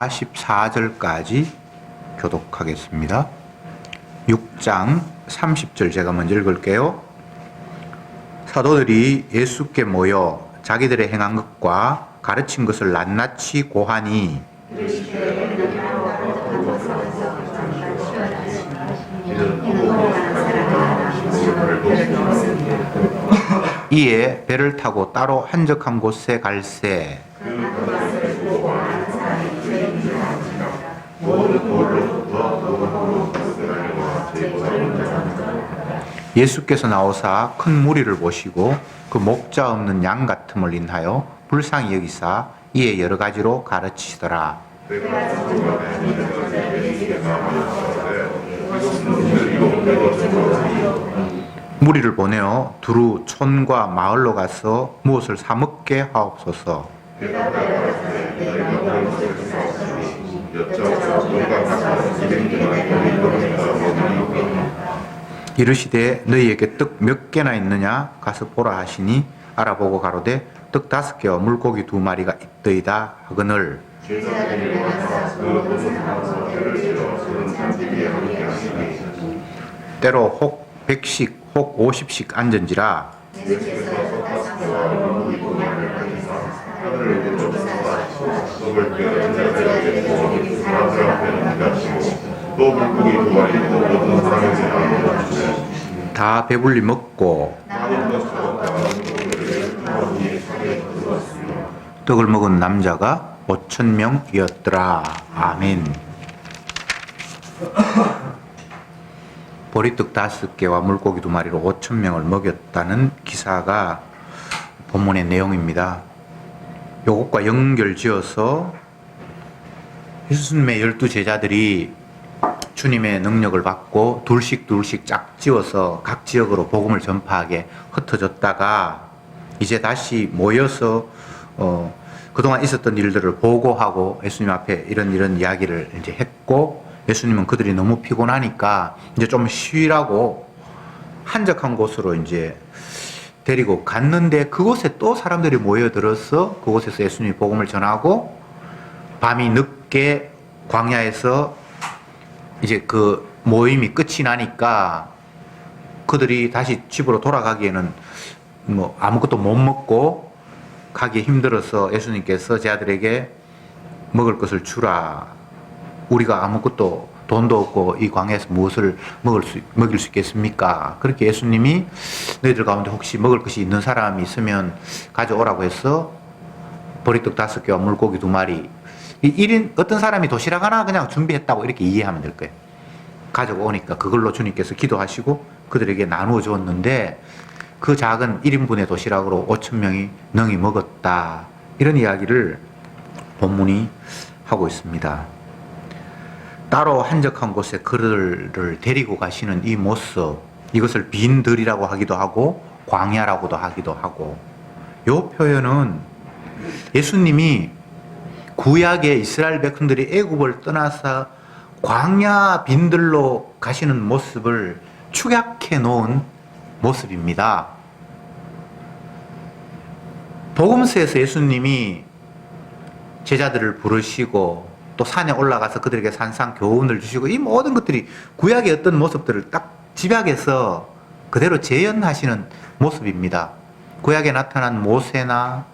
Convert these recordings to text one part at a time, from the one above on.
44절까지 교독하겠습니다. 6장 30절 제가 먼저 읽을게요. 사도들이 예수께 모여 자기들의 행한 것과 가르친 것을 낱낱이 고하니 이에 배를 타고 따로 한적한 곳에 갈새 예수께서 나오사 큰 무리를 보시고 그 목자 없는 양 같음을 인하여 불쌍히 여기사 이에 여러 가지로 가르치시더라. 무리를 보내어 두루 촌과 마을로 가서 무엇을 사 먹게 하옵소서. 이르시되 너희에게 떡 몇 개나 있느냐 가서 보라 하시니 알아보고 가로되 떡 5개와 물고기 2마리가 있더이다 하거늘 때로 혹 100씩 혹 50씩 앉은지라 다 배불리 먹고 떡을 먹은 남자가 5,000명이었더라. 아멘. 보리떡 5개와 물고기 2마리로 5,000명을 먹였다는 기사가 본문의 내용입니다. 요것과 연결지어서 예수님의 12제자들이 주님의 능력을 받고 둘씩 짝지어서 각 지역으로 복음을 전파하게 흩어졌다가 이제 다시 모여서 그동안 있었던 일들을 보고하고 예수님 앞에 이런 이야기를 이제 했고 예수님은 그들이 너무 피곤하니까 이제 좀 쉬라고 한적한 곳으로 이제 데리고 갔는데 그곳에 또 사람들이 모여들어서 그곳에서 예수님이 복음을 전하고 밤이 늦게 광야에서 이제 그 모임이 끝이 나니까 그들이 다시 집으로 돌아가기에는 뭐 아무것도 못 먹고 가기 힘들어서 예수님께서 제 아들에게 먹을 것을 주라. 우리가 아무것도 돈도 없고 이 광야에서 무엇을 먹일 수 있겠습니까? 그렇게 예수님이 너희들 가운데 혹시 먹을 것이 있는 사람이 있으면 가져오라고 해서 보리떡 5개와 물고기 2마리 1인 어떤 사람이 도시락 하나 그냥 준비했다고 이렇게 이해하면 될 거예요. 가지고 오니까 그걸로 주님께서 기도하시고 그들에게 나누어 주었는데 그 작은 1인분의 도시락으로 5,000명이 능히 먹었다. 이런 이야기를 본문이 하고 있습니다. 따로 한적한 곳에 그들을 데리고 가시는 이 모습, 이것을 빈들이라고 하기도 하고 광야라고도 하기도 하고 이 표현은 예수님이 구약의 이스라엘 백성들이 애굽을 떠나서 광야 빈들로 가시는 모습을 축약해 놓은 모습입니다. 복음서에서 예수님이 제자들을 부르시고 또 산에 올라가서 그들에게 산상 교훈을 주시고 이 모든 것들이 구약의 어떤 모습들을 딱 집약해서 그대로 재현하시는 모습입니다. 구약에 나타난 모세나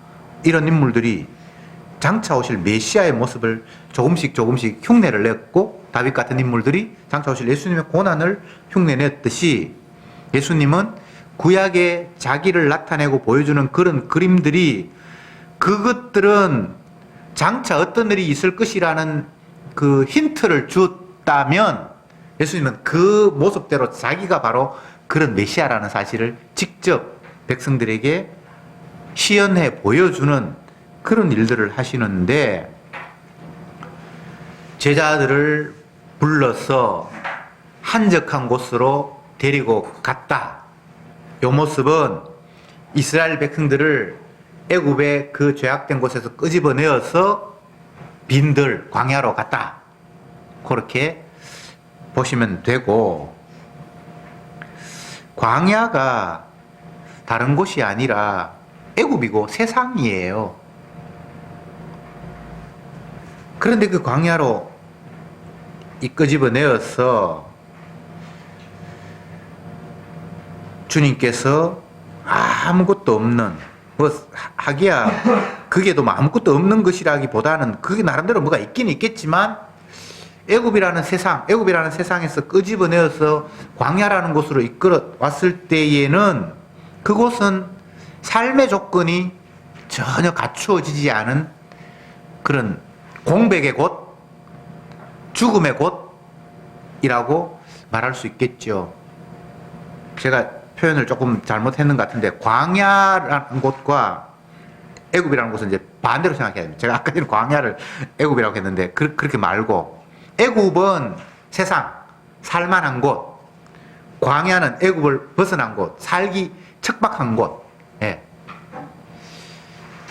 이런 인물들이 장차 오실 메시아의 모습을 조금씩 흉내를 냈고 다윗 같은 인물들이 장차 오실 예수님의 고난을 흉내냈듯이 예수님은 구약에 자기를 나타내고 보여주는 그런 그림들이 그것들은 장차 어떤 일이 있을 것이라는 그 힌트를 줬다면 예수님은 그 모습대로 자기가 바로 그런 메시아라는 사실을 직접 백성들에게 시연해 보여주는 그런 일들을 하시는데 제자들을 불러서 한적한 곳으로 데리고 갔다. 이 모습은 이스라엘 백성들을 애굽의 그 죄악된 곳에서 끄집어내어서 빈들 광야로 갔다. 그렇게 보시면 되고 광야가 다른 곳이 아니라 애굽이고 세상이에요. 그런데 그 광야로 끄집어내어서 주님께서 아무것도 없는, 뭐 하기야 그게 또 아무것도 없는 것이라기보다는 그게 나름대로 뭐가 있긴 있겠지만, 애굽이라는 세상에서 끄집어내어서 광야라는 곳으로 이끌어 왔을 때에는 그곳은 삶의 조건이 전혀 갖추어지지 않은 그런 공백의 곳, 죽음의 곳이라고 말할 수 있겠죠. 제가 표현을 조금 잘못했는 것 같은데, 광야라는 곳과 애굽이라는 곳은 이제 반대로 생각해야 됩니다. 제가 아까 전에 광야를 애굽이라고 했는데 그렇게 말고, 애굽은 세상, 살만한 곳, 광야는 애굽을 벗어난 곳, 살기 척박한 곳. 예.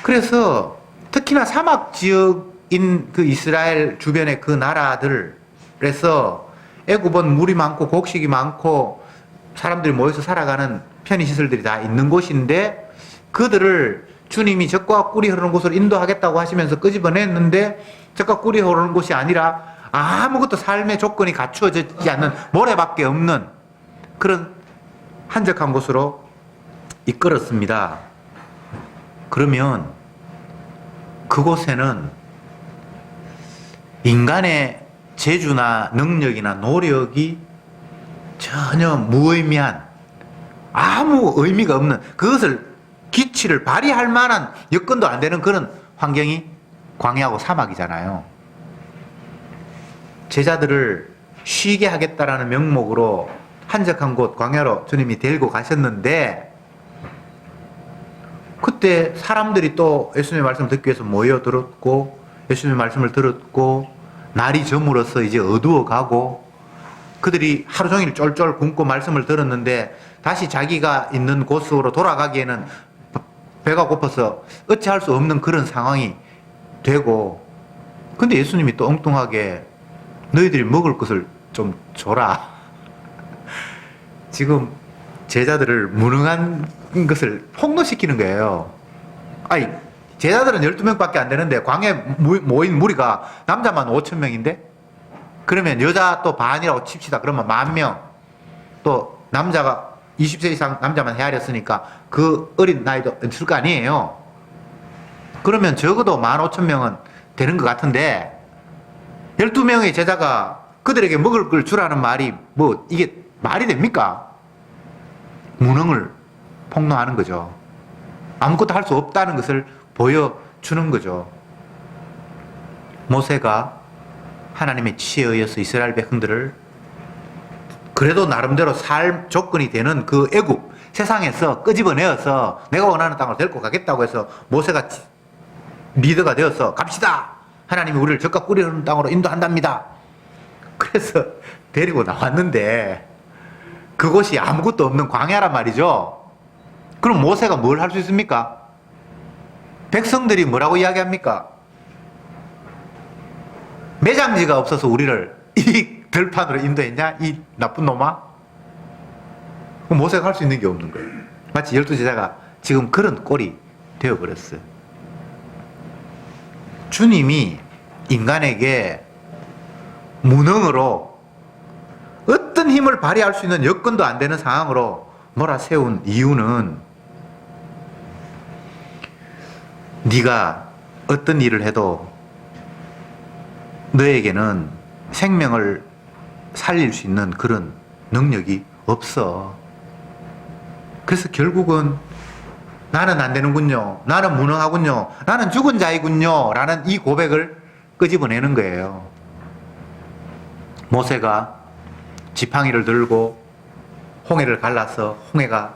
그래서 특히나 사막 지역인 그 이스라엘 주변의 그 나라들에서 애굽은 물이 많고 곡식이 많고 사람들이 모여서 살아가는 편의시설들이 다 있는 곳인데, 그들을 주님이 젖과 꿀이 흐르는 곳으로 인도하겠다고 하시면서 끄집어냈는데, 젖과 꿀이 흐르는 곳이 아니라 아무것도 삶의 조건이 갖추어지지 않는 모래밖에 없는 그런 한적한 곳으로 이끌었습니다. 그러면 그곳에는 인간의 재주나 능력이나 노력이 전혀 무의미한, 아무 의미가 없는, 그것을 기치를 발휘할 만한 여건도 안 되는 그런 환경이 광야하고 사막이잖아요. 제자들을 쉬게 하겠다라는 명목으로 한적한 곳 광야로 주님이 데리고 가셨는데, 그때 사람들이 또 예수님의 말씀을 듣기 위해서 모여들었고, 예수님의 말씀을 들었고, 날이 저물어서 이제 어두워가고, 그들이 하루 종일 쫄쫄 굶고 말씀을 들었는데 다시 자기가 있는 곳으로 돌아가기에는 배가 고파서 어찌할 수 없는 그런 상황이 되고, 근데 예수님이 또 엉뚱하게 너희들이 먹을 것을 좀 줘라. 지금 제자들을 무능한 것을 폭로시키는 거예요. 아니, 제자들은 12명밖에 안 되는데 광야에 모인 무리가 남자만 5,000명인데, 그러면 여자 또 반이라고 칩시다. 그러면 10,000명. 또 남자가 20세 이상 남자만 헤아렸으니까 그 어린 나이도 있을 거 아니에요. 그러면 적어도 15,000명은 되는 것 같은데, 12명의 제자가 그들에게 먹을 걸 주라는 말이 뭐 이게 말이 됩니까? 무능을 폭로하는 거죠. 아무것도 할 수 없다는 것을 보여주는 거죠. 모세가 하나님의 지혜에 의해서 이스라엘 백성들을 그래도 나름대로 삶 조건이 되는 그 애굽 세상에서 끄집어내어서 내가 원하는 땅으로 데리고 가겠다고 해서 모세가 리더가 되어서 갑시다! 하나님이 우리를 젖과 꿀이 흐르는 땅으로 인도한답니다. 그래서 데리고 나왔는데 그곳이 아무것도 없는 광야란 말이죠. 그럼 모세가 뭘 할 수 있습니까? 백성들이 뭐라고 이야기합니까? 매장지가 없어서 우리를 이 들판으로 인도했냐? 이 나쁜 놈아? 그럼 모세가 할 수 있는 게 없는 거예요. 마치 12제자가 지금 그런 꼴이 되어버렸어요. 주님이 인간에게 무능으로 어떤 힘을 발휘할 수 있는 여건도 안 되는 상황으로 몰아세운 이유는, 네가 어떤 일을 해도 너에게는 생명을 살릴 수 있는 그런 능력이 없어. 그래서 결국은 나는 안 되는군요. 나는 무능하군요. 나는 죽은 자이군요. 라는 이 고백을 끄집어내는 거예요. 모세가 지팡이를 들고 홍해를 갈라서 홍해가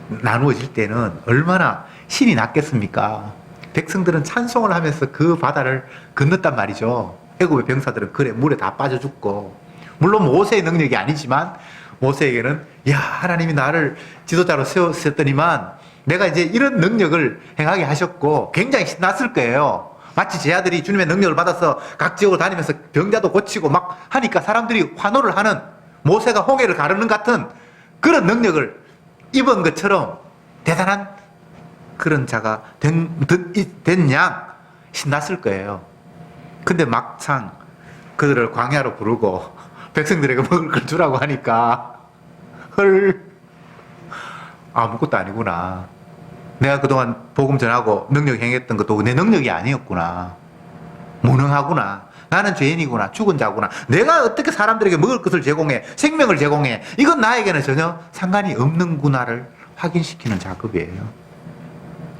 나누어질 때는 얼마나 신이 났겠습니까? 백성들은 찬송을 하면서 그 바다를 건넜단 말이죠. 애굽의 병사들은 그래 물에 다 빠져 죽고, 물론 모세의 능력이 아니지만 모세에게는 야, 하나님이 나를 지도자로 세우셨더니만 내가 이제 이런 능력을 행하게 하셨고 굉장히 신났을 거예요. 마치 제 아들이 주님의 능력을 받아서 각 지역으로 다니면서 병자도 고치고 막 하니까 사람들이 환호를 하는, 모세가 홍해를 가르는 같은 그런 능력을 입은 것처럼 대단한 그런 자가 된 양 신났을 거예요. 근데 막상 그들을 광야로 부르고 백성들에게 먹을 걸 주라고 하니까 헐, 아무것도 아니구나. 내가 그동안 복음 전하고 능력 행했던 것도 내 능력이 아니었구나. 무능하구나. 나는 죄인이구나. 죽은 자구나. 내가 어떻게 사람들에게 먹을 것을 제공해, 생명을 제공해, 이건 나에게는 전혀 상관이 없는구나를 확인시키는 작업이에요.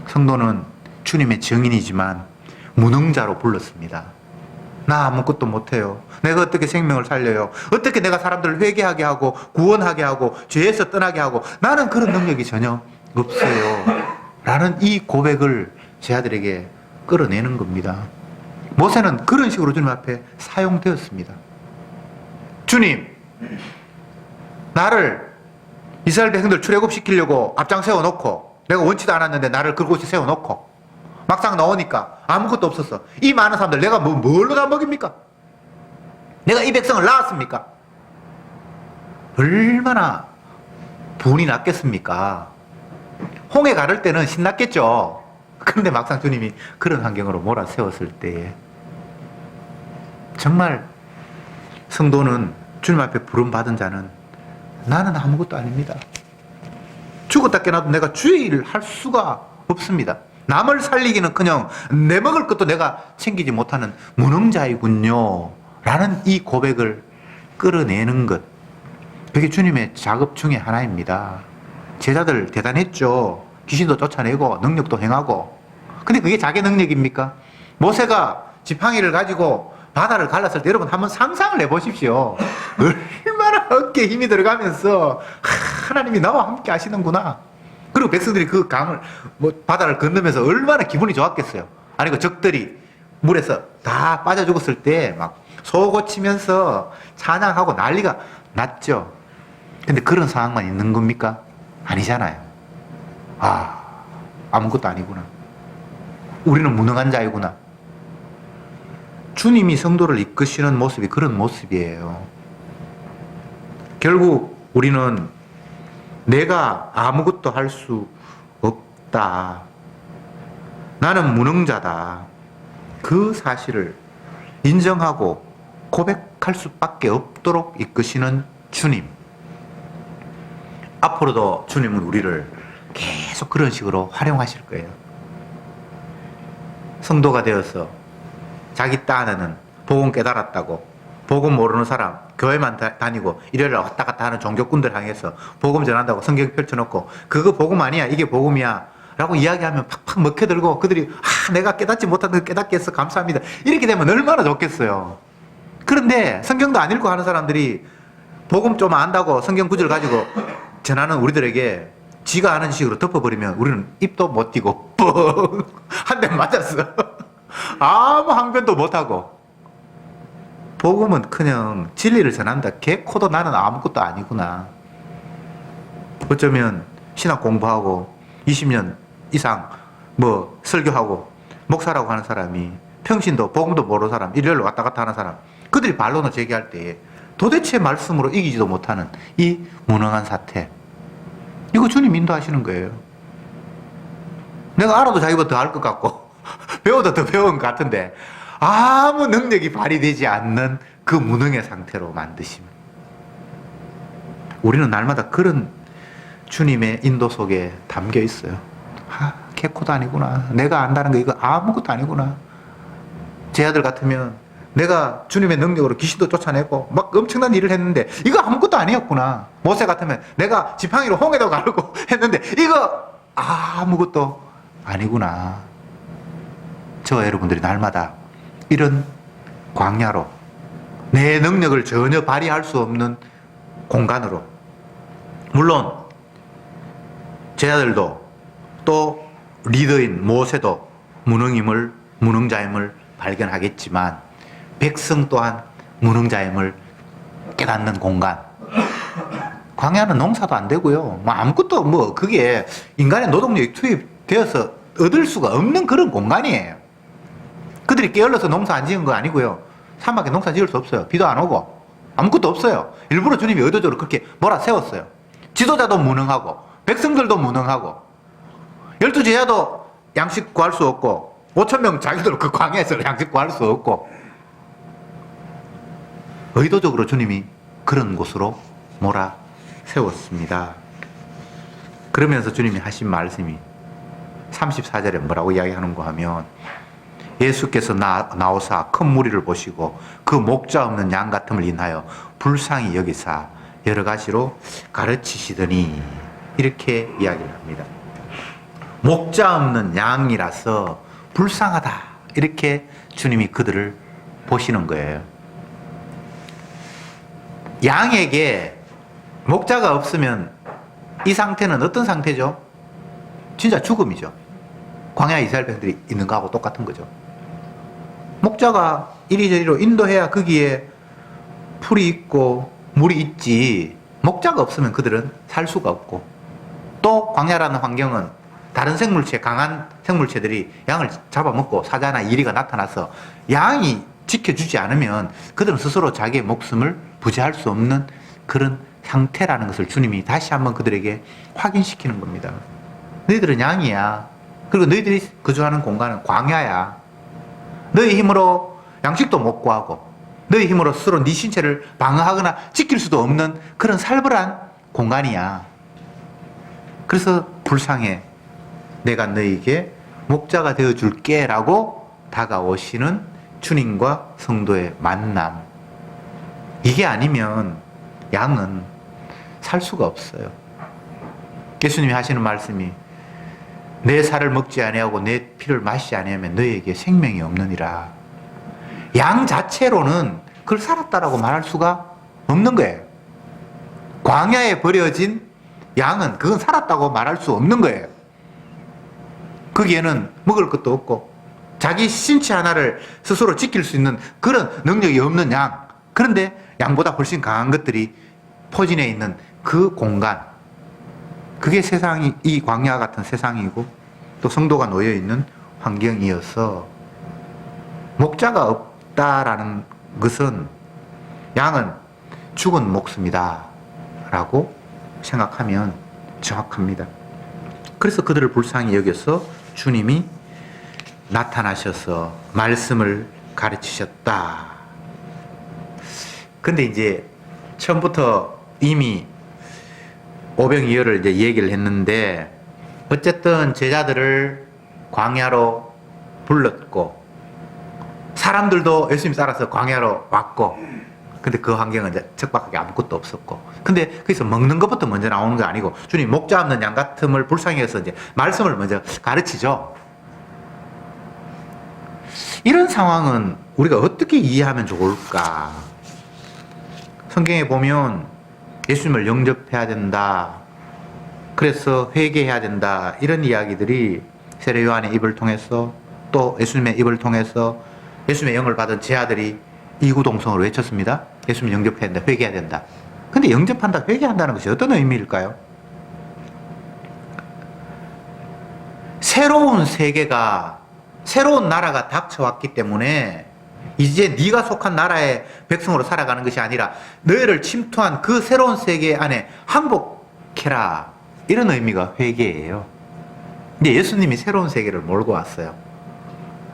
성도는 주님의 증인이지만 무능자로 불렀습니다. 나 아무것도 못해요. 내가 어떻게 생명을 살려요? 어떻게 내가 사람들을 회개하게 하고 구원하게 하고 죄에서 떠나게 하고, 나는 그런 능력이 전혀 없어요. 라는 이 고백을 제 아들에게 끌어내는 겁니다. 모세는 그런 식으로 주님 앞에 사용되었습니다. 주님, 나를 이스라엘 백성들 출애굽시키려고 앞장 세워놓고, 내가 원치도 않았는데 나를 그곳에 세워놓고 막상 나오니까 아무것도 없었어. 이 많은 사람들 내가 뭘로 다 먹입니까? 내가 이 백성을 낳았습니까? 얼마나 분이 났겠습니까? 홍해 가를 때는 신났겠죠. 그런데 막상 주님이 그런 환경으로 몰아세웠을 때에 정말 성도는 주님 앞에 부름받은 자는 나는 아무것도 아닙니다. 죽었다 깨어나도 내가 주의 일을 할 수가 없습니다. 남을 살리기는커녕 내 먹을 것도 내가 챙기지 못하는 무능자이군요. 라는 이 고백을 끌어내는 것. 그게 주님의 작업 중에 하나입니다. 제자들 대단했죠. 귀신도 쫓아내고 능력도 행하고. 근데 그게 자기 능력입니까? 모세가 지팡이를 가지고 바다를 갈랐을 때 여러분 한번 상상을 해보십시오. 얼마나 어깨에 힘이 들어가면서 하나님이 나와 함께 하시는구나. 그리고 백성들이 그 강을, 바다를 건너면서 얼마나 기분이 좋았겠어요. 아니, 그 적들이 물에서 다 빠져 죽었을 때 막 소고치면서 찬양하고 난리가 났죠. 근데 그런 상황만 있는 겁니까? 아니잖아요. 아무것도 아니구나. 우리는 무능한 자이구나. 주님이 성도를 이끄시는 모습이 그런 모습이에요. 결국 우리는 내가 아무것도 할 수 없다. 나는 무능자다. 그 사실을 인정하고 고백할 수밖에 없도록 이끄시는 주님. 앞으로도 주님은 우리를 계속 그런 식으로 활용하실 거예요. 성도가 되어서 자기 딴에는 복음 깨달았다고, 복음 모르는 사람, 교회만 다니고 일요일에 왔다 갔다 하는 종교꾼들 향해서 복음 전한다고 성경 펼쳐놓고 그거 복음 아니야, 이게 복음이야 라고 이야기하면 팍팍 먹혀들고 그들이 내가 깨닫지 못한 걸 깨닫게 해서 감사합니다. 이렇게 되면 얼마나 좋겠어요. 그런데 성경도 안 읽고 하는 사람들이 복음 좀 안다고 성경 구절 가지고 전하는 우리들에게 지가 아는 식으로 덮어버리면 우리는 입도 못 띄고 뻥! 한 대 맞았어. 아무 항변도 못하고. 복음은 그냥 진리를 전한다. 개코도 나는 아무것도 아니구나. 어쩌면 신학 공부하고 20년 이상 설교하고 목사라고 하는 사람이 평신도 복음도 모르는 사람, 일요일로 왔다 갔다 하는 사람, 그들이 반론을 제기할 때 도대체 말씀으로 이기지도 못하는 이 무능한 사태, 이거 주님 인도하시는 거예요. 내가 알아도 자기보다 더 알 것 같고 배워도 더 배운 것 같은데 아무 능력이 발휘되지 않는 그 무능의 상태로 만드심. 우리는 날마다 그런 주님의 인도 속에 담겨 있어요. 개코도 아니구나. 내가 안다는 거 이거 아무것도 아니구나. 제 아들 같으면 내가 주님의 능력으로 귀신도 쫓아내고 막 엄청난 일을 했는데 이거 아무것도 아니었구나. 모세 같으면 내가 지팡이로 홍해도 가르고 했는데 이거 아무것도 아니구나. 저와 여러분들이 날마다 이런 광야로 내 능력을 전혀 발휘할 수 없는 공간으로, 물론 제 아들도 또 리더인 모세도 무능자임을 발견하겠지만 백성 또한 무능자임을 깨닫는 공간. 광야는 농사도 안 되고요. 아무것도 그게 인간의 노동력이 투입되어서 얻을 수가 없는 그런 공간이에요. 그들이 게을러서 농사 안 지은 거 아니고요. 사막에 농사 지을 수 없어요. 비도 안 오고 아무것도 없어요. 일부러 주님이 의도적으로 그렇게 몰아세웠어요. 지도자도 무능하고 백성들도 무능하고 12제자도 양식 구할 수 없고 5,000명 자기들 그 광야에서 양식 구할 수 없고 의도적으로 주님이 그런 곳으로 몰아 세웠습니다. 그러면서 주님이 하신 말씀이 34절에 뭐라고 이야기하는가 하면, 예수께서 나오사 큰 무리를 보시고 그 목자 없는 양 같음을 인하여 불쌍히 여기사 여러 가지로 가르치시더니, 이렇게 이야기를 합니다. 목자 없는 양이라서 불쌍하다, 이렇게 주님이 그들을 보시는 거예요. 양에게 목자가 없으면 이 상태는 어떤 상태죠? 진짜 죽음이죠. 광야 이스라엘 백성들이 있는 거하고 똑같은 거죠. 목자가 이리저리로 인도해야 거기에 풀이 있고 물이 있지, 목자가 없으면 그들은 살 수가 없고, 또 광야라는 환경은 다른 생물체, 강한 생물체들이 양을 잡아먹고 사자나 이리가 나타나서 양이 지켜주지 않으면 그들은 스스로 자기의 목숨을 부지할 수 없는 그런 상태라는 것을 주님이 다시 한번 그들에게 확인시키는 겁니다. 너희들은 양이야. 그리고 너희들이 거주하는 공간은 광야야. 너희 힘으로 양식도 못 구하고 너희 힘으로 스스로 네 신체를 방어하거나 지킬 수도 없는 그런 살벌한 공간이야. 그래서 불쌍해. 내가 너희에게 목자가 되어줄게 라고 다가오시는 주님과 성도의 만남. 이게 아니면 양은 살 수가 없어요. 예수님이 하시는 말씀이, 내 살을 먹지 아니하고 내 피를 마시지 아니하면 너희에게 생명이 없느니라. 양 자체로는 그걸 살았다라고 말할 수가 없는 거예요. 광야에 버려진 양은 그건 살았다고 말할 수 없는 거예요. 거기에는 먹을 것도 없고 자기 신체 하나를 스스로 지킬 수 있는 그런 능력이 없는 양. 그런데 양보다 훨씬 강한 것들이 포진해 있는 그 공간, 그게 세상이, 이 광야 같은 세상이고 또 성도가 놓여 있는 환경이어서, 목자가 없다라는 것은 양은 죽은 목숨이다 라고 생각하면 정확합니다. 그래서 그들을 불쌍히 여겨서 주님이 나타나셔서 말씀을 가르치셨다. 근데 이제 처음부터 이미 오병이어를 이제 얘기를 했는데, 어쨌든 제자들을 광야로 불렀고 사람들도 예수님 따라서 광야로 왔고, 근데 그 환경은 이제 척박하게 아무것도 없었고, 근데 거기서 먹는 것부터 먼저 나오는 게 아니고 주님 목자 없는 양 같음을 불쌍히 해서 이제 말씀을 먼저 가르치죠. 이런 상황은 우리가 어떻게 이해하면 좋을까? 성경에 보면 예수님을 영접해야 된다, 그래서 회개해야 된다, 이런 이야기들이 세례 요한의 입을 통해서 또 예수님의 입을 통해서 예수님의 영을 받은 제자들이 이구동성으로 외쳤습니다. 예수님 영접해야 된다, 회개해야 된다. 근데 영접한다, 회개한다는 것이 어떤 의미일까요? 새로운 세계가, 새로운 나라가 닥쳐왔기 때문에 이제 네가 속한 나라의 백성으로 살아가는 것이 아니라 너희를 침투한 그 새로운 세계 안에 항복해라, 이런 의미가 회개예요. 근데 예수님이 새로운 세계를 몰고 왔어요.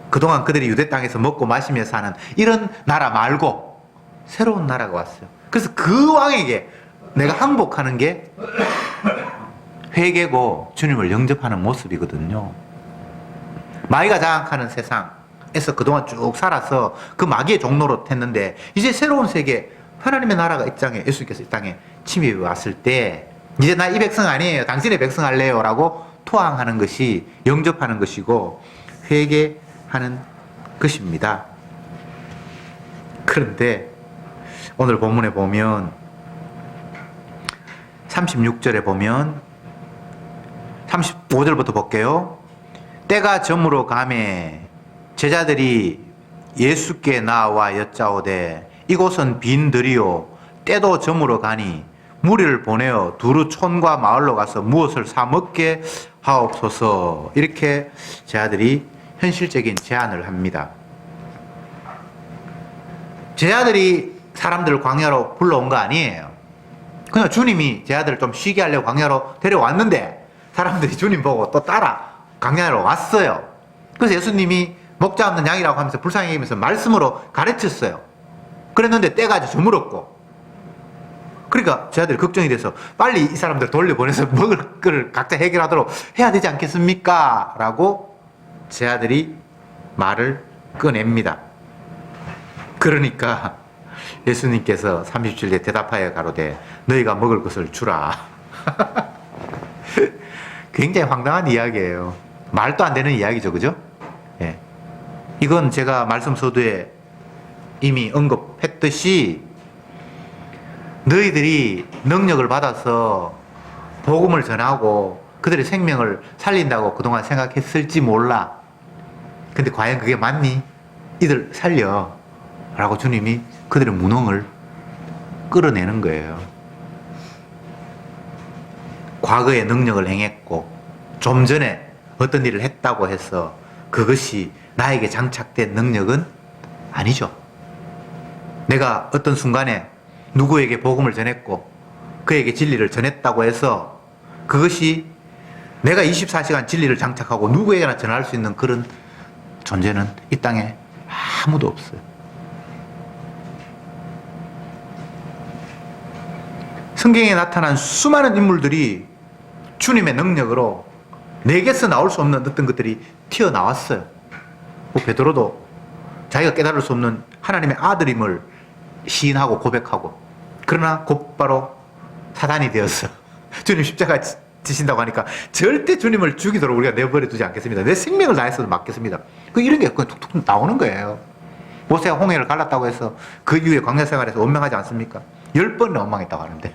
그동안 그들이 유대 땅에서 먹고 마시며 사는 이런 나라 말고 새로운 나라가 왔어요. 그래서 그 왕에게 내가 항복하는 게 회개고 주님을 영접하는 모습이거든요. 마귀가 장악하는 세상에서 그동안 쭉 살아서 그 마귀의 종로로 했는데, 이제 새로운 세계, 하나님의 나라가 이 땅에, 예수님께서 이 땅에 침입해 왔을 때, 이제 나 이 백성 아니에요, 당신의 백성 할래요 라고 토항하는 것이 영접하는 것이고 회개하는 것입니다. 그런데 오늘 본문에 보면 36절에 보면 35절부터 볼게요. 때가 저물어 가매 제자들이 예수께 나와 여짜오되 이곳은 빈 들이요 때도 저물어 가니 무리를 보내어 두루 촌과 마을로 가서 무엇을 사 먹게 하옵소서. 이렇게 제자들이 현실적인 제안을 합니다. 제자들이 사람들을 광야로 불러온 거 아니에요. 그냥 주님이 제자들을 좀 쉬게 하려고 광야로 데려왔는데 사람들이 주님 보고 또 따라 광야로 왔어요. 그래서 예수님이 목자 없는 양이라고 하면서 불쌍히 여기면서 말씀으로 가르쳤어요. 그랬는데 때가 아주 저물었고, 그러니까 제 아들이 걱정이 돼서 빨리 이 사람들 돌려보내서 먹을 걸 각자 해결하도록 해야 되지 않겠습니까? 라고 제 아들이 말을 꺼냅니다. 그러니까 예수님께서 37대 대답하여 가로되 너희가 먹을 것을 주라. 굉장히 황당한 이야기예요. 말도 안 되는 이야기죠, 그죠? 예. 이건 제가 말씀 서두에 이미 언급했듯이 너희들이 능력을 받아서 복음을 전하고 그들의 생명을 살린다고 그동안 생각했을지 몰라. 근데 과연 그게 맞니? 이들 살려. 라고 주님이 그들의 무능을 끌어내는 거예요. 과거에 능력을 행했고 좀 전에 어떤 일을 했다고 해서 그것이 나에게 장착된 능력은 아니죠. 내가 어떤 순간에 누구에게 복음을 전했고 그에게 진리를 전했다고 해서 그것이 내가 24시간 진리를 장착하고 누구에게나 전할 수 있는 그런 존재는 이 땅에 아무도 없어요. 성경에 나타난 수많은 인물들이 주님의 능력으로 내게서 나올 수 없는 어떤 것들이 튀어나왔어요. 베드로도 자기가 깨달을 수 없는 하나님의 아들임을 시인하고 고백하고, 그러나 곧바로 사단이 되었어. 주님 십자가 지신다고 하니까 절대 주님을 죽이도록 우리가 내버려 두지 않겠습니다. 내 생명을 다해서 맡겠습니다. 이런 게 그냥 툭툭 나오는 거예요. 모세가 홍해를 갈랐다고 해서 그 이후에 광야 생활에서 원망하지 않습니까? 10번이나 원망했다고 하는데.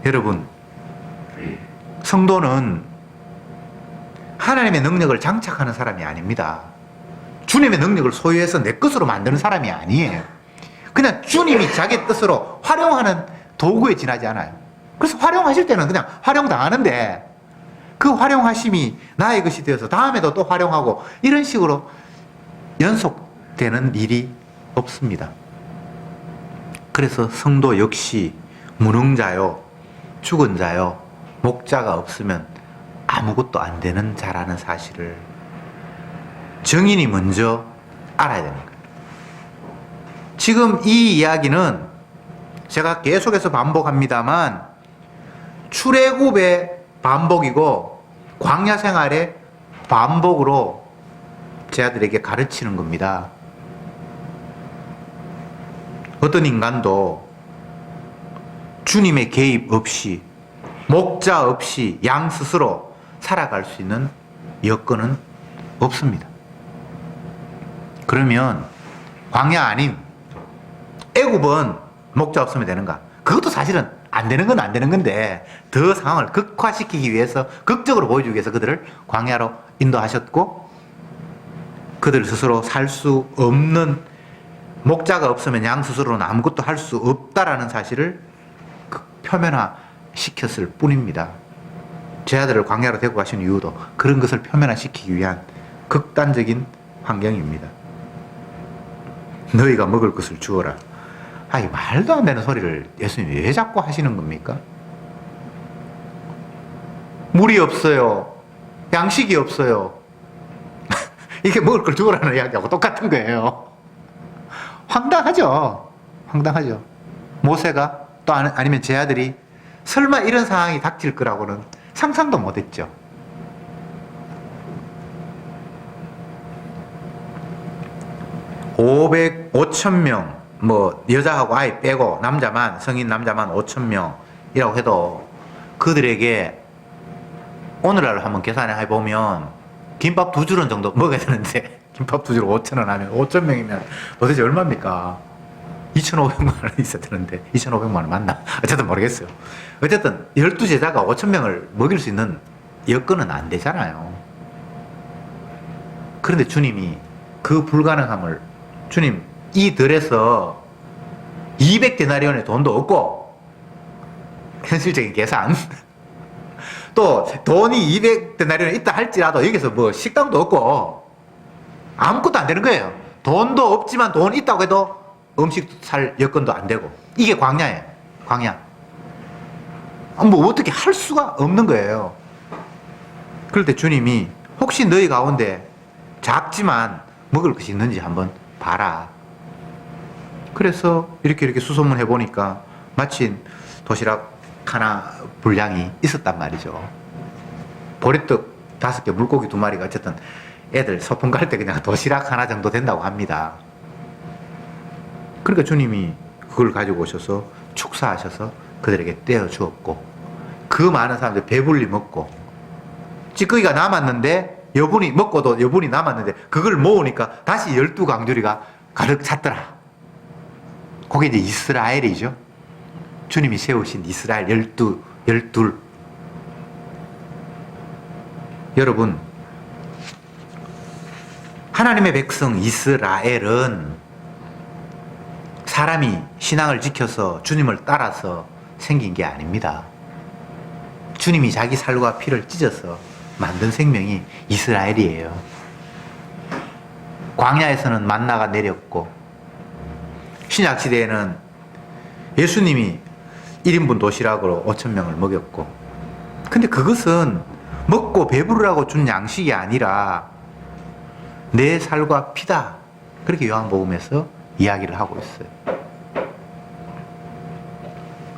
여러분, 성도는 하나님의 능력을 장착하는 사람이 아닙니다. 주님의 능력을 소유해서 내 것으로 만드는 사람이 아니에요. 그냥 주님이 자기 뜻으로 활용하는 도구에 지나지 않아요. 그래서 활용하실 때는 그냥 활용당하는데 그 활용하심이 나의 것이 되어서 다음에도 또 활용하고 이런 식으로 연속되는 일이 없습니다. 그래서 성도 역시 무능자요, 죽은 자요, 목자가 없으면 아무것도 안 되는 자라는 사실을 증인이 먼저 알아야 되는 거예요. 지금 이 이야기는 제가 계속해서 반복합니다만 출애굽의 반복이고 광야 생활의 반복으로 제 아들에게 가르치는 겁니다. 어떤 인간도 주님의 개입 없이 목자 없이 양 스스로 살아갈 수 있는 여건은 없습니다. 그러면 광야 아닌 애굽은 목자 없으면 되는가? 그것도 사실은 안 되는 건 안 되는 건데 더 상황을 극화시키기 위해서, 극적으로 보여주기 위해서 그들을 광야로 인도하셨고, 그들 스스로 살 수 없는, 목자가 없으면 양 스스로는 아무것도 할 수 없다라는 사실을 표면화시켰을 뿐입니다. 제 아들을 광야로 데리고 가신 이유도 그런 것을 표면화시키기 위한 극단적인 환경입니다. 너희가 먹을 것을 주어라. 이 말도 안 되는 소리를 예수님이 왜 자꾸 하시는 겁니까? 물이 없어요. 양식이 없어요. 이게 먹을 걸 주어라는 이야기하고 똑같은 거예요. 황당하죠. 황당하죠. 모세가 또 아니면 제 아들이 설마 이런 상황이 닥칠 거라고는 상상도 못했죠. (500명) 여자하고 아이 빼고 남자만, 성인 남자만 5,000명이라고 해도 그들에게 오늘날 한번 계산해 보면 김밥 2줄은 정도 먹어야 되는데 김밥 2줄 5,000원 하면 5,000명이면 도대체 얼마입니까? 2,500만 원 있어야 되는데 2,500만 원 맞나? 어쨌든 모르겠어요. 어쨌든 12제자가 5,000명을 먹일 수 있는 여건은 안 되잖아요. 그런데 주님이 그 불가능함을, 주님 이 들에서 200데나리온의 돈도 없고, 현실적인 계산, 또 돈이 200데나리온에 있다 할지라도 여기서 식당도 없고 아무것도 안 되는 거예요. 돈도 없지만 돈 있다고 해도 음식 살 여건도 안 되고, 이게 광야예요. 광야. 어떻게 할 수가 없는 거예요. 그럴 때 주님이 혹시 너희 가운데 작지만 먹을 것이 있는지 한번 봐라. 그래서 이렇게 수소문 해보니까 마침 도시락 하나 분량이 있었단 말이죠. 보리떡 5개, 물고기 2마리가 어쨌든 애들 소풍 갈 때 그냥 도시락 하나 정도 된다고 합니다. 그러니까 주님이 그걸 가지고 오셔서 축사하셔서 그들에게 떼어 주었고, 그 많은 사람들 배불리 먹고, 찌꺼기가 남았는데 여분이 먹고도 여분이 남았는데 그걸 모으니까 다시 12강줄이가 가득 찼더라. 그게 이제 이스라엘이죠. 주님이 세우신 이스라엘 12. 여러분, 하나님의 백성 이스라엘은 사람이 신앙을 지켜서 주님을 따라서 생긴 게 아닙니다. 주님이 자기 살과 피를 찢어서 만든 생명이 이스라엘이에요. 광야에서는 만나가 내렸고, 신약시대에는 예수님이 1인분 도시락으로 5,000명을 먹였고, 근데 그것은 먹고 배부르라고 준 양식이 아니라 내 살과 피다, 그렇게 요한복음에서 이야기를 하고 있어요.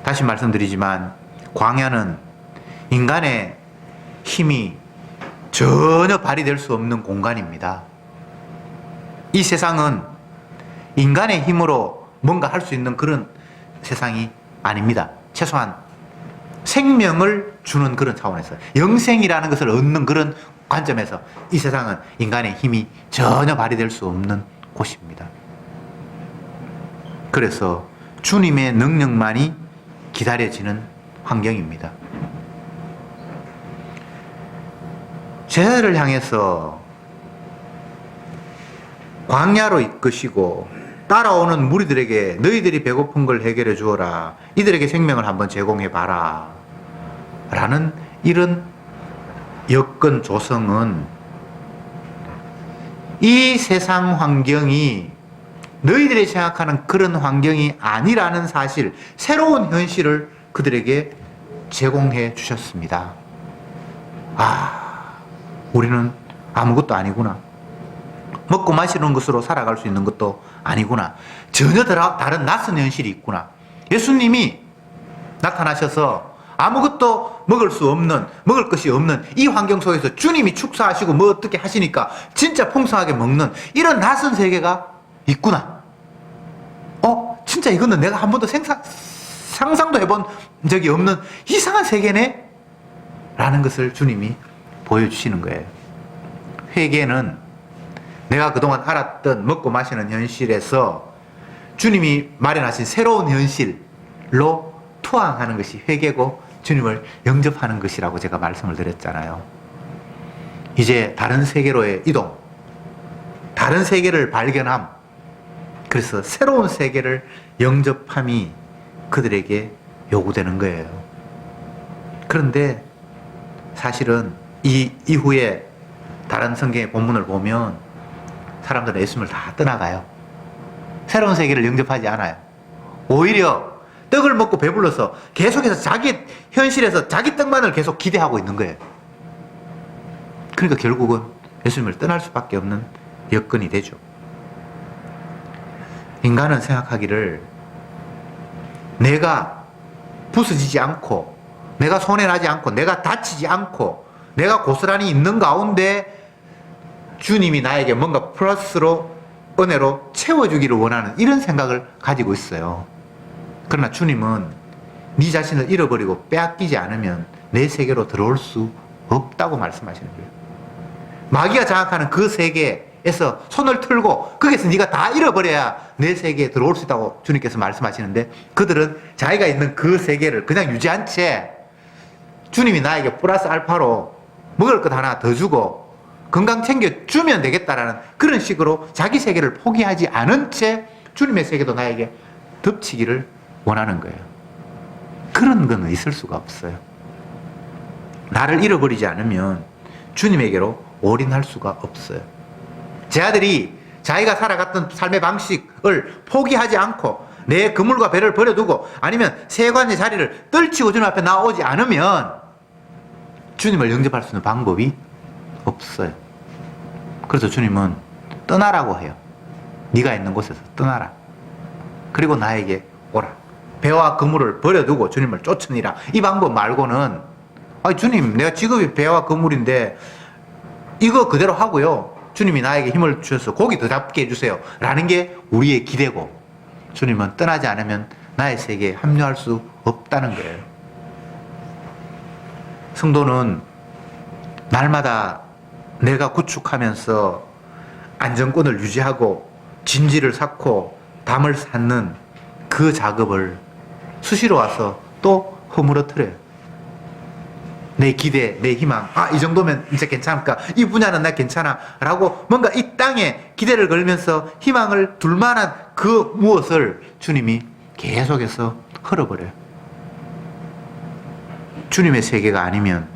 다시 말씀드리지만 광야는 인간의 힘이 전혀 발휘될 수 없는 공간입니다. 이 세상은 인간의 힘으로 뭔가 할 수 있는 그런 세상이 아닙니다. 최소한 생명을 주는 그런 차원에서, 영생이라는 것을 얻는 그런 관점에서 이 세상은 인간의 힘이 전혀 발휘될 수 없는 곳입니다. 그래서 주님의 능력만이 기다려지는 환경입니다. 제자들을 향해서 광야로 이끄시고 따라오는 무리들에게 너희들이 배고픈 걸 해결해 주어라, 이들에게 생명을 한번 제공해 봐라 라는 이런 여건 조성은 이 세상 환경이 너희들이 생각하는 그런 환경이 아니라는 사실, 새로운 현실을 그들에게 제공해 주셨습니다. 우리는 아무것도 아니구나. 먹고 마시는 것으로 살아갈 수 있는 것도 아니구나. 전혀 다른 낯선 현실이 있구나. 예수님이 나타나셔서 아무것도 먹을 것이 없는 이 환경 속에서 주님이 축사하시고 뭐 어떻게 하시니까 진짜 풍성하게 먹는 이런 낯선 세계가 있구나. 진짜 이거는 내가 한 번도 상상도 해본 적이 없는 이상한 세계네? 라는 것을 주님이 보여주시는 거예요. 회개는 내가 그동안 알았던 먹고 마시는 현실에서 주님이 마련하신 새로운 현실로 투항하는 것이 회개고 주님을 영접하는 것이라고 제가 말씀을 드렸잖아요. 이제 다른 세계로의 이동, 다른 세계를 발견함, 그래서 새로운 세계를 영접함이 그들에게 요구되는 거예요. 그런데 사실은 이 이후에 다른 성경의 본문을 보면 사람들은 예수님을 다 떠나가요. 새로운 세계를 영접하지 않아요. 오히려 떡을 먹고 배불러서 계속해서 자기 현실에서 자기 떡만을 계속 기대하고 있는 거예요. 그러니까 결국은 예수님을 떠날 수밖에 없는 여건이 되죠. 인간은 생각하기를 내가 부서지지 않고, 내가 손해나지 않고, 내가 다치지 않고, 내가 고스란히 있는 가운데 주님이 나에게 뭔가 플러스로, 은혜로 채워주기를 원하는 이런 생각을 가지고 있어요. 그러나 주님은 네 자신을 잃어버리고 빼앗기지 않으면 내 세계로 들어올 수 없다고 말씀하시는 거예요. 마귀가 장악하는 그 세계에서 손을 틀고 거기서 네가 다 잃어버려야 내 세계에 들어올 수 있다고 주님께서 말씀하시는데, 그들은 자기가 있는 그 세계를 그냥 유지한 채 주님이 나에게 플러스 알파로 먹을 것 하나 더 주고 건강 챙겨주면 되겠다라는 그런 식으로 자기 세계를 포기하지 않은 채 주님의 세계도 나에게 덮치기를 원하는 거예요. 그런 건 있을 수가 없어요. 나를 잃어버리지 않으면 주님에게로 올인할 수가 없어요. 제 아들이 자기가 살아갔던 삶의 방식을 포기하지 않고 내 그물과 배를 버려두고 아니면 세관의 자리를 떨치고 주님 앞에 나오지 않으면 주님을 영접할 수 있는 방법이 없어요. 그래서 주님은 떠나라고 해요. 네가 있는 곳에서 떠나라. 그리고 나에게 오라. 배와 그물을 버려두고 주님을 쫓으니라. 이 방법 말고는 주님, 내가 직업이 배와 그물인데 이거 그대로 하고요. 주님이 나에게 힘을 주셔서 고기 더 잡게 해주세요. 라는 게 우리의 기대고, 주님은 떠나지 않으면 나의 세계에 합류할 수 없다는 거예요. 성도는 날마다 내가 구축하면서 안정권을 유지하고 진지를 쌓고 담을 쌓는 그 작업을 수시로 와서 또 허물어뜨려요. 내 기대, 내 희망, 이 정도면 이제 괜찮을까? 이 분야는 나 괜찮아. 라고 뭔가 이 땅에 기대를 걸면서 희망을 둘 만한 그 무엇을 주님이 계속해서 헐어버려요. 주님의 세계가 아니면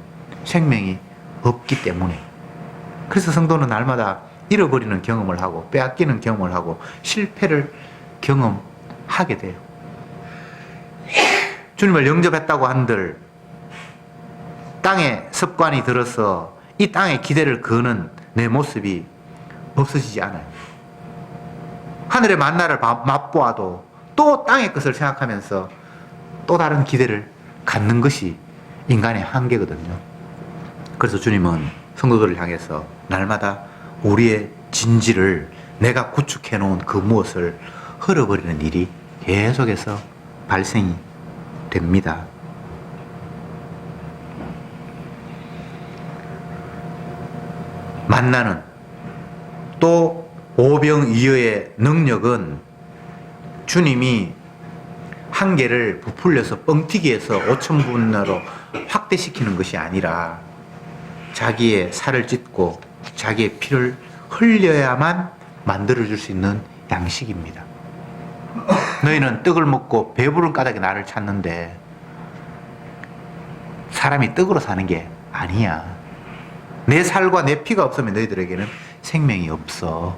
생명이 없기 때문에. 그래서 성도는 날마다 잃어버리는 경험을 하고 빼앗기는 경험을 하고 실패를 경험하게 돼요. 주님을 영접했다고 한들 땅에 습관이 들어서 이 땅에 기대를 거는 내 모습이 없어지지 않아요. 하늘의 만나를 맛보아도 또 땅의 것을 생각하면서 또 다른 기대를 갖는 것이 인간의 한계거든요. 그래서 주님은 성도들을 향해서 날마다 우리의 진지를, 내가 구축해 놓은 그 무엇을 헐어버리는 일이 계속해서 발생이 됩니다. 만나는 또 오병이어의 능력은 주님이 한계를 부풀려서 뻥튀기해서 5,000분으로 확대시키는 것이 아니라 자기의 살을 찢고 자기의 피를 흘려야만 만들어줄 수 있는 양식입니다. 너희는 떡을 먹고 배부른 까닭에 나를 찾는데 사람이 떡으로 사는 게 아니야. 내 살과 내 피가 없으면 너희들에게는 생명이 없어.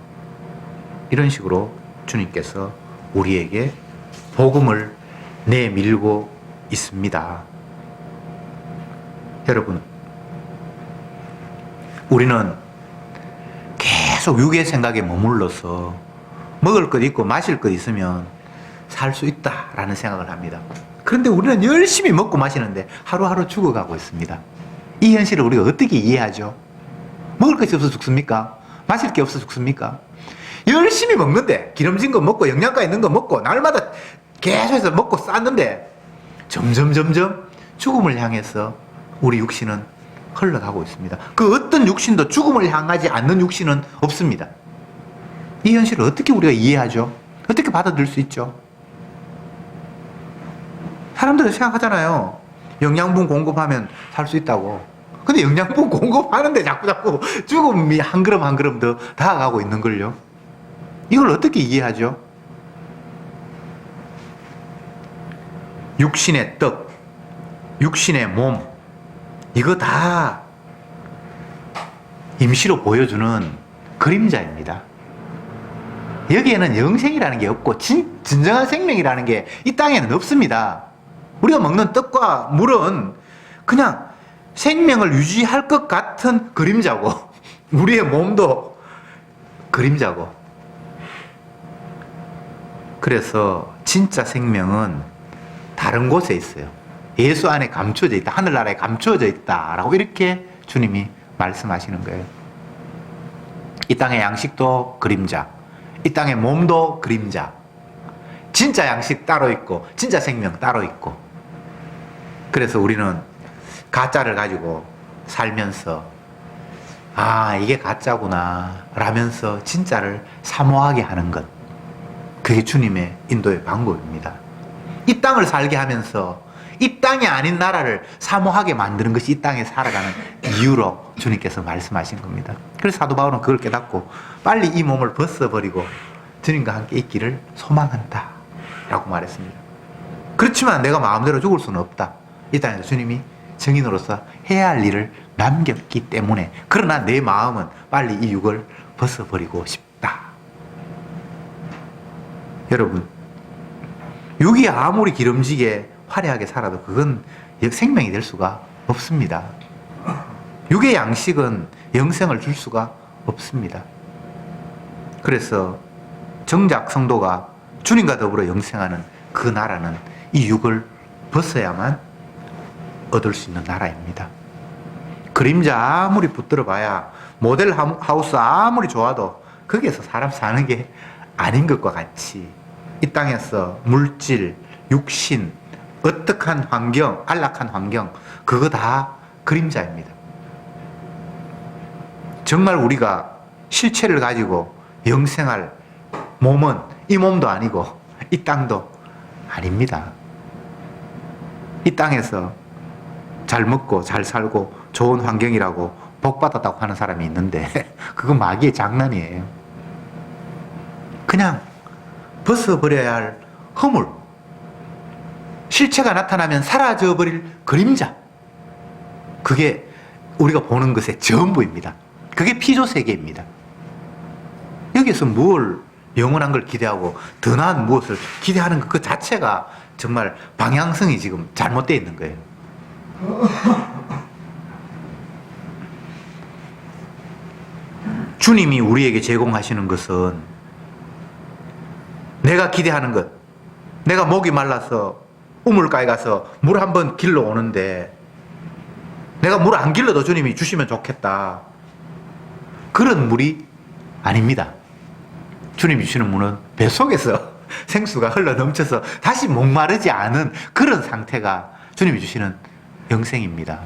이런 식으로 주님께서 우리에게 복음을 내밀고 있습니다. 여러분, 우리는 계속 육의 생각에 머물러서 먹을 것 있고 마실 것 있으면 살 수 있다라는 생각을 합니다. 그런데 우리는 열심히 먹고 마시는데 하루하루 죽어가고 있습니다. 이 현실을 우리가 어떻게 이해하죠? 먹을 것이 없어 죽습니까? 마실 게 없어 죽습니까? 열심히 먹는데 기름진 거 먹고 영양가 있는 거 먹고 날마다 계속해서 먹고 쌌는데 점점 죽음을 향해서 우리 육신은 흘러가고 있습니다. 그 어떤 육신도 죽음을 향하지 않는 육신은 없습니다. 이 현실을 어떻게 우리가 이해하죠? 어떻게 받아들일 수 있죠? 사람들은 생각하잖아요. 영양분 공급하면 살 수 있다고. 근데 영양분 공급하는데 자꾸 죽음이 한 걸음 한 걸음 더 다가가고 있는걸요. 이걸 어떻게 이해하죠? 육신의 떡, 육신의 몸, 이거 다 임시로 보여주는 그림자입니다. 여기에는 영생이라는 게 없고 진정한 생명이라는 게 이 땅에는 없습니다. 우리가 먹는 떡과 물은 그냥 생명을 유지할 것 같은 그림자고 우리의 몸도 그림자고. 그래서 진짜 생명은 다른 곳에 있어요. 예수 안에 감추어져 있다. 하늘나라에 감추어져 있다라고 이렇게 주님이 말씀하시는 거예요. 이 땅의 양식도 그림자, 이 땅의 몸도 그림자. 진짜 양식 따로 있고 진짜 생명 따로 있고. 그래서 우리는 가짜를 가지고 살면서 이게 가짜구나 라면서 진짜를 사모하게 하는 것, 그게 주님의 인도의 방법입니다. 이 땅을 살게 하면서 이 땅이 아닌 나라를 사모하게 만드는 것이 이 땅에 살아가는 이유로 주님께서 말씀하신 겁니다. 그래서 사도 바울은 그걸 깨닫고 빨리 이 몸을 벗어버리고 주님과 함께 있기를 소망한다 라고 말했습니다. 그렇지만 내가 마음대로 죽을 수는 없다. 이 땅에서 주님이 증인으로서 해야 할 일을 남겼기 때문에, 그러나 내 마음은 빨리 이 육을 벗어버리고 싶다. 여러분, 육이 아무리 기름지게 화려하게 살아도 그건 생명이 될 수가 없습니다. 육의 양식은 영생을 줄 수가 없습니다. 그래서 정작 성도가 주님과 더불어 영생하는 그 나라는 이 육을 벗어야만 얻을 수 있는 나라입니다. 그림자 아무리 붙들어 봐야, 모델 하우스 아무리 좋아도 거기에서 사람 사는 게 아닌 것과 같이 이 땅에서 물질, 육신, 어떡한 환경, 안락한 환경, 그거 다 그림자입니다. 정말 우리가 실체를 가지고 영생할 몸은 이 몸도 아니고 이 땅도 아닙니다. 이 땅에서 잘 먹고 잘 살고 좋은 환경이라고 복 받았다고 하는 사람이 있는데 그건 마귀의 장난이에요. 그냥 벗어버려야 할 허물, 실체가 나타나면 사라져버릴 그림자, 그게 우리가 보는 것의 전부입니다. 그게 피조세계입니다. 여기서 뭘 영원한 걸 기대하고 더 나은 무엇을 기대하는 그 자체가 정말 방향성이 지금 잘못되어 있는 거예요. 주님이 우리에게 제공하시는 것은 내가 기대하는 것, 내가 목이 말라서 우물가에 가서 물 한번 길러 오는데 내가 물 안 길러도 주님이 주시면 좋겠다, 그런 물이 아닙니다. 주님이 주시는 물은 뱃속에서 생수가 흘러 넘쳐서 다시 목마르지 않은 그런 상태가 주님이 주시는 영생입니다.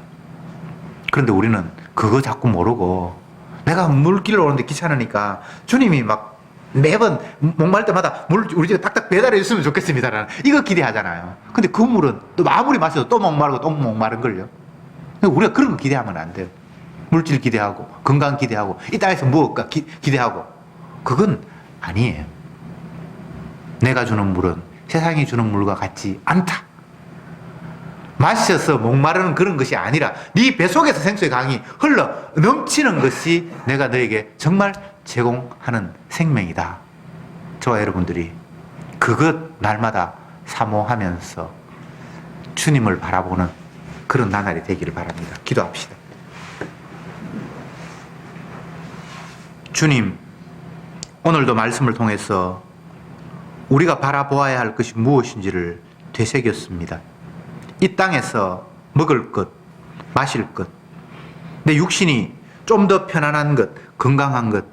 그런데 우리는 그거 자꾸 모르고 내가 물 길러 오는데 귀찮으니까 주님이 막 매번 목마를 때마다 물 우리 집에 딱딱 배달해 줬으면 좋겠습니다라는 이거 기대하잖아요. 근데 그 물은 또 아무리 마셔도 또 목마르고 또 목마른걸요. 우리가 그런 거 기대하면 안 돼요. 물질 기대하고 건강 기대하고 이 땅에서 무엇가 기대하고, 그건 아니에요. 내가 주는 물은 세상이 주는 물과 같지 않다. 마셔서 목마르는 그런 것이 아니라 네 뱃속에서 생수의 강이 흘러 넘치는 것이 내가 너에게 정말 제공하는 생명이다. 저와 여러분들이 그것 날마다 사모하면서 주님을 바라보는 그런 나날이 되기를 바랍니다. 기도합시다. 주님, 오늘도 말씀을 통해서 우리가 바라보아야 할 것이 무엇인지를 되새겼습니다. 이 땅에서 먹을 것, 마실 것, 내 육신이 좀 더 편안한 것, 건강한 것,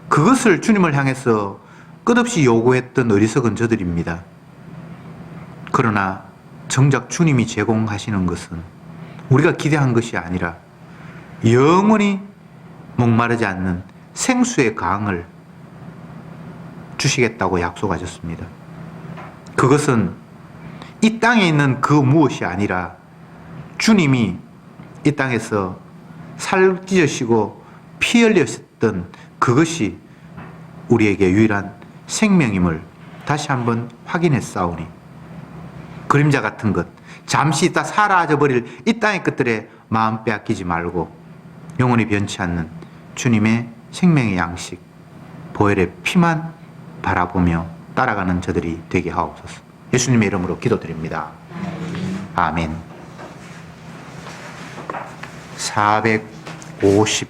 그것을 주님을 향해서 끝없이 요구했던 어리석은 저들입니다. 그러나 정작 주님이 제공하시는 것은 우리가 기대한 것이 아니라 영원히 목마르지 않는 생수의 강을 주시겠다고 약속하셨습니다. 그것은 이 땅에 있는 그 무엇이 아니라 주님이 이 땅에서 살 찢으시고 피 흘리셨던 그것이 우리에게 유일한 생명임을 다시 한번 확인했사오니, 그림자 같은 것, 잠시 있다 사라져버릴 이 땅의 것들에 마음 빼앗기지 말고 영원히 변치 않는 주님의 생명의 양식, 보혈의 피만 바라보며 따라가는 저들이 되게 하옵소서. 예수님의 이름으로 기도드립니다. 아멘. 454장